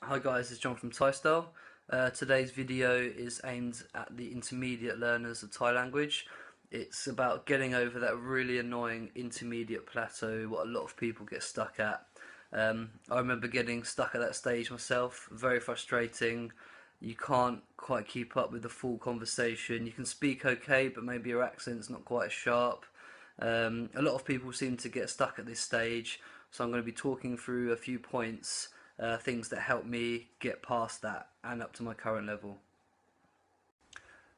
Hi guys, it's John from Thai Style. Today's video is aimed at the intermediate learners of Thai language. It's about getting over that really annoying intermediate plateau, what a lot of people get stuck at. I remember getting stuck at that stage myself, very frustrating. You can't quite keep up with the full conversation. You can speak okay, but maybe your accent's not quite as sharp. A lot of people seem to get stuck at this stage, so I'm going to be talking through a few points, things that help me get past that and up to my current level.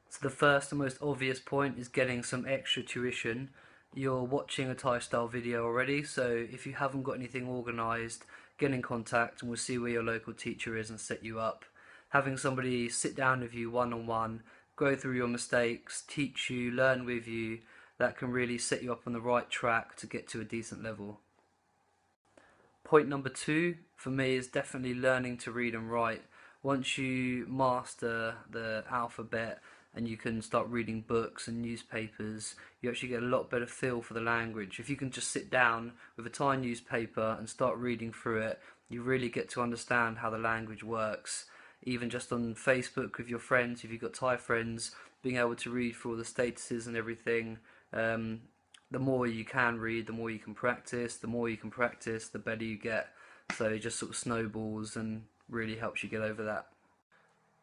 So the first and most obvious point is getting some extra tuition. You're watching a Thai style video already, so if you haven't got anything organised, get in contact and we'll see where your local teacher is and set you up. Having somebody sit down with you one-on-one, go through your mistakes, teach you, learn with you, that can really set you up on the right track to get to a decent level. Point number 2 for me is definitely learning to read and write. Once you master the alphabet and you can start reading books and newspapers, you actually get a lot better feel for the language. If you can just sit down with a Thai newspaper and start reading through it, you really get to understand how the language works. Even just on Facebook with your friends, if you've got Thai friends, being able to read through all the statuses and everything, the more you can read, the more you can practice. The more you can practice, the better you get. So it just sort of snowballs and really helps you get over that.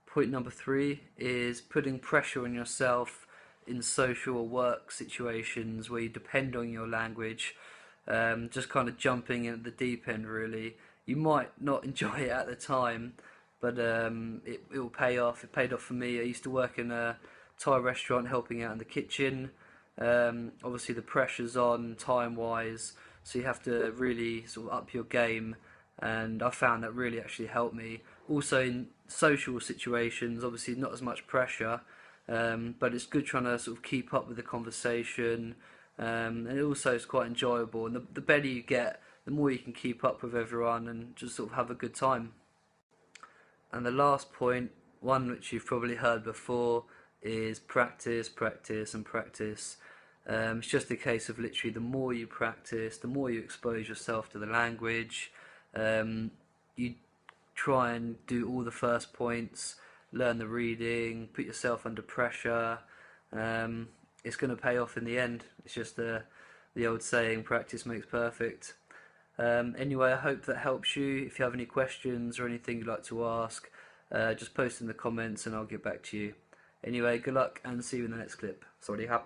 Point number 3 is putting pressure on yourself in social or work situations where you depend on your language. Just kind of jumping in at the deep end, really. You might not enjoy it at the time, but it will pay off. It paid off for me. I used to work in a Thai restaurant helping out in the kitchen. Obviously the pressure's on time-wise, so you have to really sort of up your game, and I found that really actually helped me. Also in social situations, obviously not as much pressure, but it's good trying to sort of keep up with the conversation, and it also is quite enjoyable, and the better you get, the more you can keep up with everyone and just sort of have a good time. And the last point, one which you've probably heard before, is practice, practice and practice. It's just a case of literally the more you practice, the more you expose yourself to the language. You try and do all the first points, learn the reading, put yourself under pressure. It's going to pay off in the end. It's just the old saying, practice makes perfect. Anyway, I hope that helps you. If you have any questions or anything you'd like to ask, just post in the comments and I'll get back to you. Anyway, good luck and see you in the next clip. Sawadee krap.